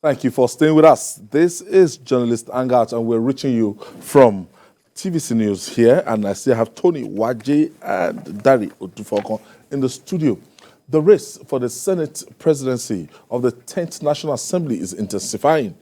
Thank you for staying with us. This is Journalist Hangout, and we're reaching you from TVC News here. And I still have Tony Waje and Dari Odufokon in the studio. The race for the Senate Presidency of the 10th National Assembly is intensifying.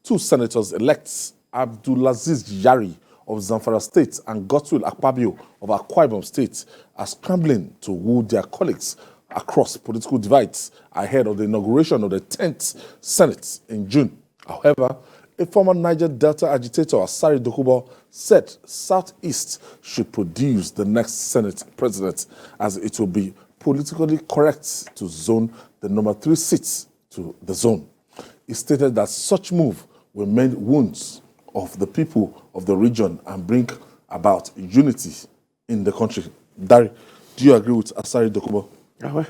Two senators-elects, Abdulaziz Yari of Zamfara State and Godswill Akpabio of Akwa Ibom State, are scrambling to woo their colleagues across political divides ahead of the inauguration of the 10th Senate in June. However, a former Niger Delta agitator, Asari Dokubo, said Southeast should produce the next Senate president, as it will be politically correct to zone the number 3 seats to the zone. He stated that such move will mend wounds of the people of the region and bring about unity in the country. Dari, do you agree with Asari Dokubo? Well,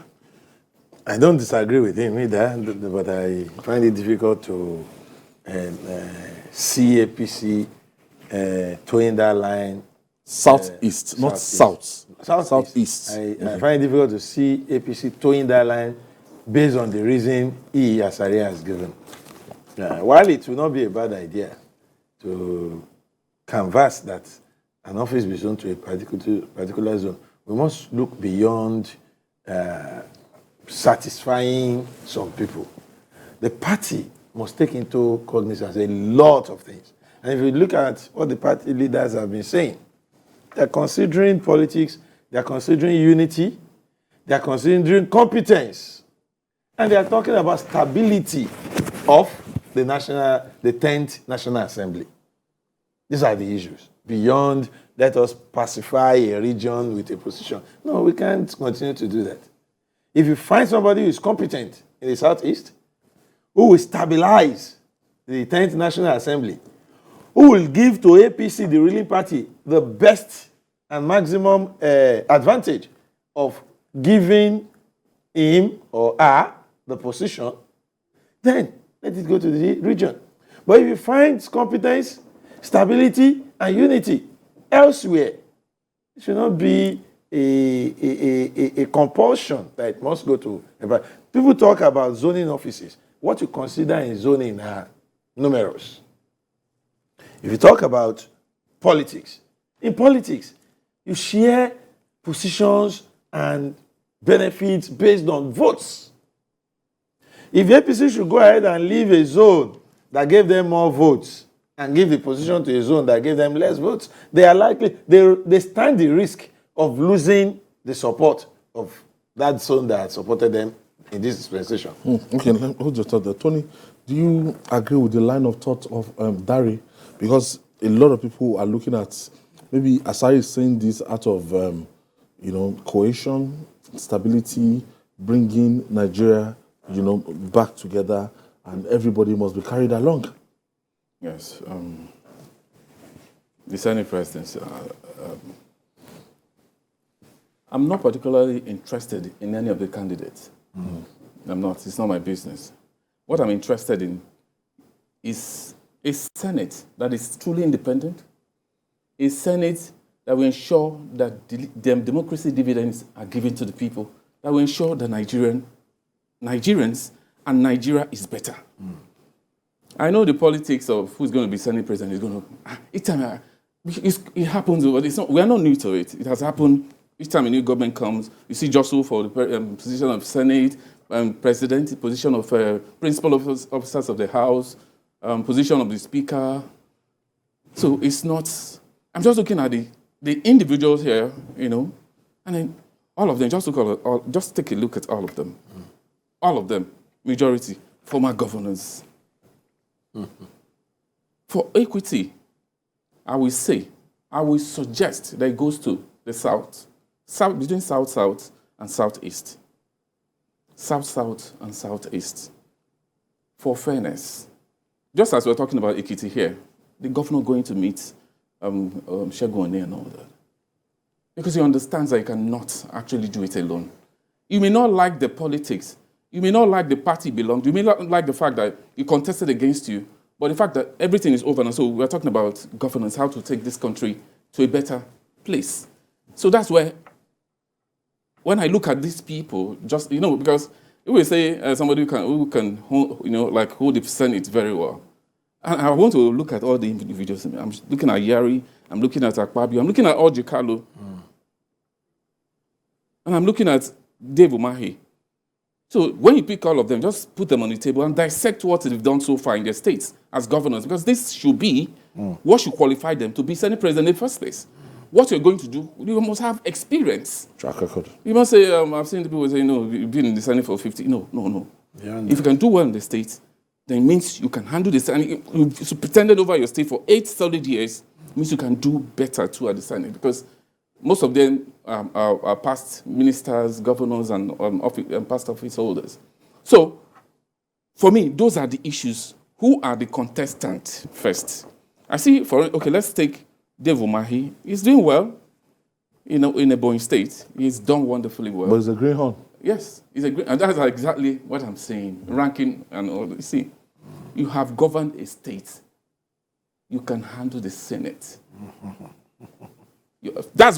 I don't disagree with him either, but I find it difficult to see APC towing that line. Southeast, not south. Southeast. I find it difficult to see APC towing that line based on the reason Asari has given. While it will not be a bad idea to canvass that an office be zoned to a particular zone, we must look beyond satisfying some people. The party must take into cognizance a lot of things. And if you look at what the party leaders have been saying, they're considering politics, they're considering unity, they're considering competence, and they're talking about stability of the 10th National Assembly. These are the issues. Beyond, let us pacify a region with a position. No, we can't continue to do that. If you find somebody who is competent in the Southeast, who will stabilize the 10th National Assembly, who will give to APC, the ruling party, the best and maximum advantage of giving him or her the position, then let it go to the region. But if you find competence, stability, and unity elsewhere, it should not be a compulsion that it must go to. People talk about zoning offices. What you consider in zoning are numerous. If you talk about politics, in politics, you share positions and benefits based on votes. If the APC should go ahead and leave a zone that gave them more votes and give the position to a zone that gave them less votes, they are likely, they stand the risk of losing the support of that zone that supported them in this dispensation. Okay, hold your thought there. Tony, do you agree with the line of thought of Dari? Because a lot of people are looking at, maybe Asari is saying this out of, cohesion, stability, bringing Nigeria, back together, and everybody must be carried along. Yes. The Senate Presidency. I'm not particularly interested in any of the candidates. I'm not. It's not my business. What I'm interested in is a Senate that is truly independent, a Senate that will ensure that the democracy dividends are given to the people, that will ensure that Nigerians and Nigeria is better. I know the politics of who's going to be Senate President is going to... it happens, but we are not new to it. It has happened. Each time a new government comes, you see jostle for the position of Senate, President, position of principal officers of the House, position of the Speaker. So it's not... I'm just looking at the individuals here, and then all of them, just take a look at all of them. All of them, majority, former governors. For equity, I will suggest that it goes to the South, between South-South and Southeast. South-South and Southeast. For fairness. Just as we're talking about Ekiti here, the governor going to meet Shegun and all that. Because he understands that he cannot actually do it alone. You may not like the politics. You may not like the party he belongs to. You may not like the fact that he contested against you. But the fact that everything is over. And so we're talking about governance, how to take this country to a better place. So that's where, when I look at these people, just, because If we say somebody who can hold the Senate very well, and I want to look at all the individuals. I'm looking at Yari, I'm looking at Akpabio, I'm looking at Ojikalo, and I'm looking at Dave Umahi. So when you pick all of them, just put them on the table and dissect what they've done so far in their states as governors, because this should be what should qualify them to be Senate President in the first place. What you're going to do, you must have experience. Track record. You must say, I've seen people say, you've been in the Senate for 50. No. Yeah, if you can do well in the state, then it means you can handle the Senate. You've pretended over your state for 8 solid years, it means you can do better too at the Senate, because most of them are past ministers, governors, and past office holders. So, for me, those are the issues. Who are the contestants first? I see, let's take Dave Umahi. He's doing well in a Ebonyi state. He's done wonderfully well. But he's a greenhorn. Yes, he's a greenhorn. And that's exactly what I'm saying. Ranking and all. You see, you have governed a state. You can handle the Senate. That's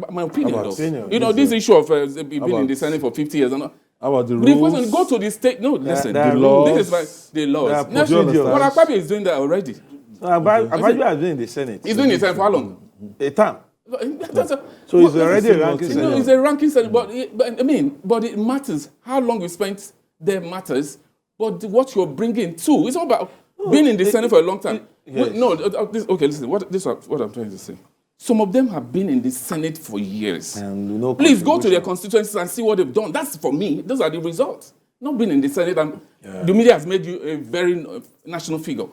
my opinion. This issue of being in the Senate for 50 years. How about the rules? Go to the state. No, listen. The laws. This is the laws. But Akpabio is doing that already. Akpabio has been in the Senate. He's doing the Senate for how long? A term. So he's already a ranking senator. No, he's a ranking senator. But it matters. How long you spent there matters. But what you're bringing too. It's all about being in the Senate for a long time. Yes. Listen. What I'm trying to say. Some of them have been in the Senate for years. And please go to their constituencies and see what they've done. That's, for me, those are the results. Not being in the Senate, and the media has made you a very national figure.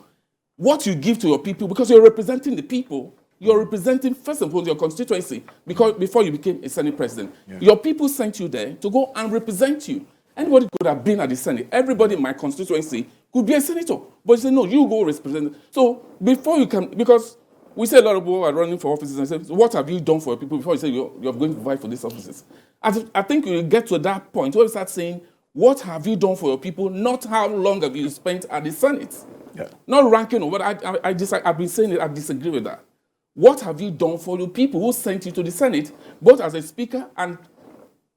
What you give to your people, because you're representing the people, you're representing, first and foremost, your constituency, because before you became a Senate president. Yeah. Your people sent you there to go and represent you. Anybody could have been at the Senate. Everybody in my constituency could be a senator. But you say, no, you go represent. So before you can, because we say a lot of people are running for offices and say, what have you done for people before you say you're going to fight for these offices? I think you get to that point where you start saying, what have you done for your people, not how long have you spent at the Senate. Yeah. Not ranking, but I've been saying it, I disagree with that. What have you done for the people who sent you to the Senate, both as a speaker and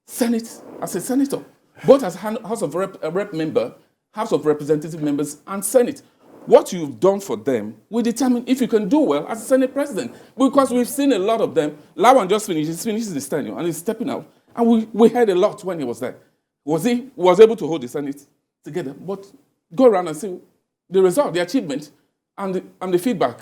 Senate as a senator, both as House of Rep member, House of Representative members, and Senate? What you've done for them will determine if you can do well as a Senate president. Because we've seen a lot of them. Lawan just finished. He's finished his tenure and he's stepping out. And we heard a lot when he was there. He was able to hold the Senate together. But go around and see the result, the achievement, and the feedback.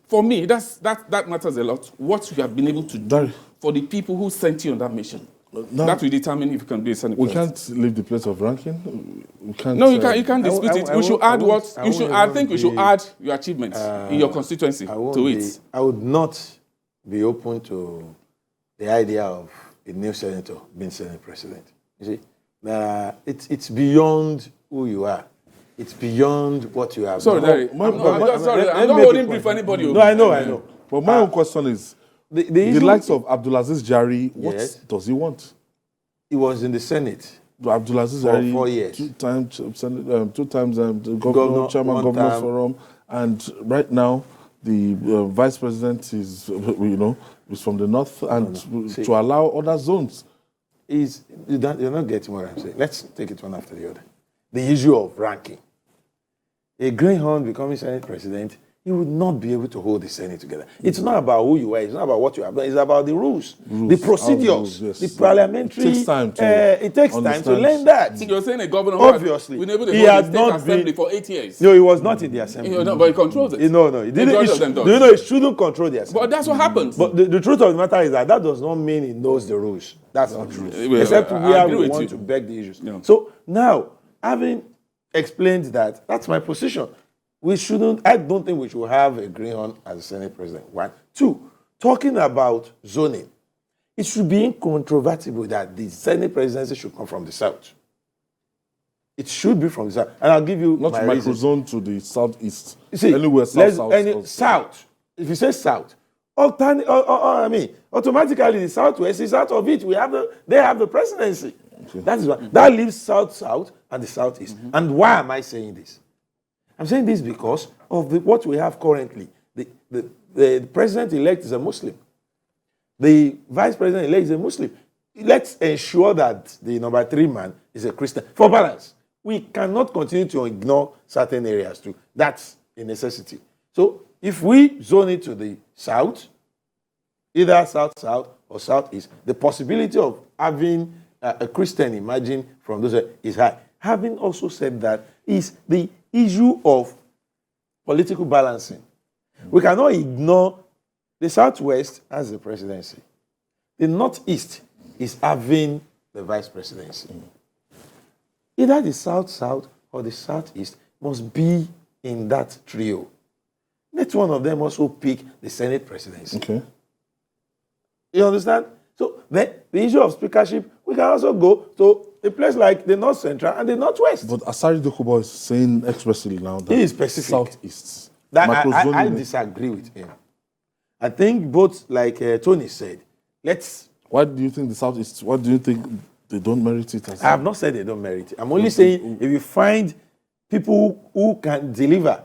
For me, that matters a lot. What you have been able to do for the people who sent you on that mission. That will determine if you can be a Senate president. We can't leave the place of ranking. We can't. No, you can't dispute it. We should add what you should. I think we should add your achievements in your constituency to it. I would not be open to the idea of a new senator being Senate president. You see, it's beyond who you are. It's beyond what you have. Sorry, Larry. I'm not holding brief for anybody. No, I know. But my own question is, the likes of Abdulaziz Yari, what does he want? He was in the Senate. Abdulaziz Yari, 4 years. Two times the governor, chairman, governors forum, and right now the vice president is, is from the north, and to allow other zones. You're not getting what I'm saying. Let's take it one after the other. The issue of ranking. A greenhorn becoming Senate president, he would not be able to hold the Senate together. It's not about who you are. It's not about what you have done. It's about the rules, the procedures, the parliamentary. It takes time to learn that. You're saying a governor obviously been able to hold the state assembly for 8 years. No, he was not in the assembly. But he controls it. No, he didn't. Do you know he shouldn't control the assembly? But that's what happens. But the truth of the matter is that does not mean he knows the rules. That's not true. Except where we want to beg the issues. Yeah. So now, having explained that, that's my position. I don't think we should have a greenhorn as a Senate president. 1. 2, talking about zoning, it should be incontrovertible that the Senate presidency should come from the south. It should be from the south. And I'll give you not my microzone to the southeast. You see, anywhere south. If you say south, automatically the southwest is out of it. They have the presidency. Okay. That is why that leaves south and the southeast. Mm-hmm. And why am I saying this? I'm saying this because of what we have currently. The president-elect is a Muslim. The vice president-elect is a Muslim. let's ensure that the number 3 man is a Christian for balance. We cannot continue to ignore certain areas too. That's a necessity. So if we zone it to the south, either south-south or southeast, the possibility of having a Christian emerging from those is high. Having also said that, is the issue of political balancing. We cannot ignore the southwest as the presidency. The northeast is having the vice presidency. Either the south-south or the southeast must be in that trio. Let one of them also pick the Senate presidency. Okay. You understand? So the issue of speakership, we can also go to a place like the North Central and the Northwest. But Asari Dokubo is saying expressly now that he is specific. Southeast. That I disagree with him. I think both, like Tony said, Why do you think the Southeast, what do you think they don't merit it? I have not said they don't merit it. I'm only saying if you find people who can deliver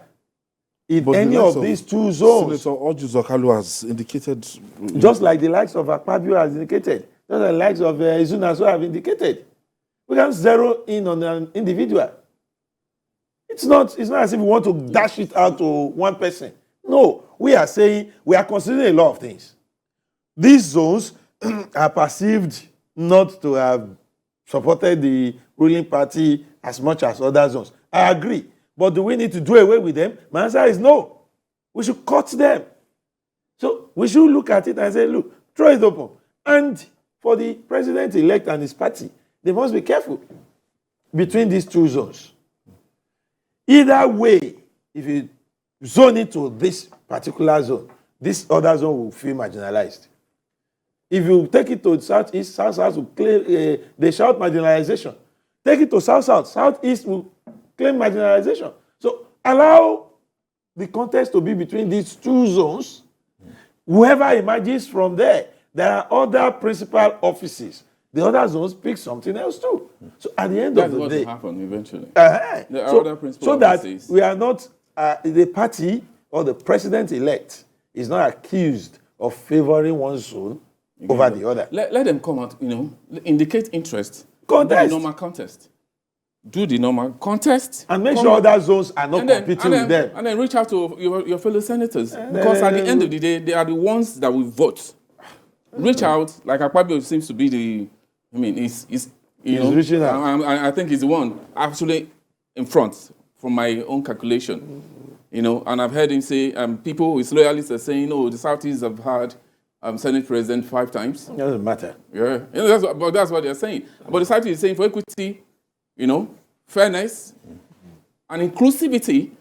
in any of these two zones. Senator Orji Zakalu has indicated. Just like the likes of Akpabio has indicated. Just like the likes of Izuna have indicated. We can zero in on an individual. It's not as if we want to dash it out to one person. No, we are saying we are considering a lot of things. These zones are perceived not to have supported the ruling party as much as other zones. I agree. But do we need to do away with them? My answer is no. We should cut them. So we should look at it and say, look, throw it open. And for the president-elect and his party, they must be careful between these two zones. Either way, if you zone it to this particular zone, this other zone will feel marginalized. If you take it to the southeast, south-south will claim, they shout marginalization. Take it to south-south, southeast will claim marginalization. So allow the contest to be between these two zones. Whoever emerges from there, there are other principal offices. The other zones pick something else too. So at the end of the day, that's what will happen eventually. There are other principal offices. That we are not the party or the president-elect is not accused of favoring one zone over the other. Let them come out, indicate interest. Contest. Do the normal contest. Do the normal contest. And make sure other zones are not competing with them. And then reach out to your fellow senators. Because at the end of the day, they are the ones that will vote. Reach out, like Akpabio seems to be he's reaching out. I think he's the one actually in front from my own calculation. And I've heard him say, people, his loyalists are saying, the Southeast have had Senate President 5 times. It doesn't matter. Yeah, that's what they're saying. But the Southeast is saying for equity, fairness and inclusivity,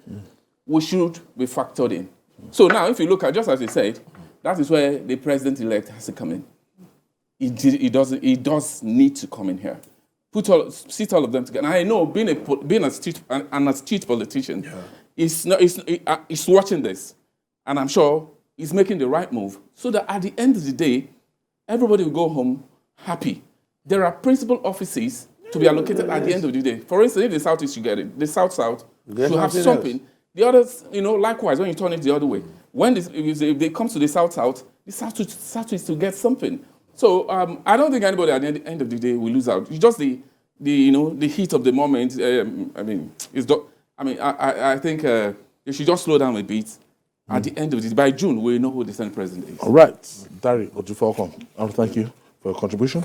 we should be factored in. So now, if you look at, just as you said, that is where the president-elect has to come in. He does need to come in here. Sit all of them together. And I know, being an astute politician, he's watching this, and I'm sure he's making the right move, so that at the end of the day, everybody will go home happy. There are principal offices to be allocated at the end of the day. For instance, if the Southeast should get it, the South-South should have something. Else. The others, likewise, when you turn it the other way, if they come to the South-South, the Southeast to get something. So I don't think anybody at the end of the day will lose out. It's just the heat of the moment. I think you should just slow down a bit. At the end of this, by June, we know who the Senate President is. All right. Dari Odufor-Okon, I want to thank you for your contribution.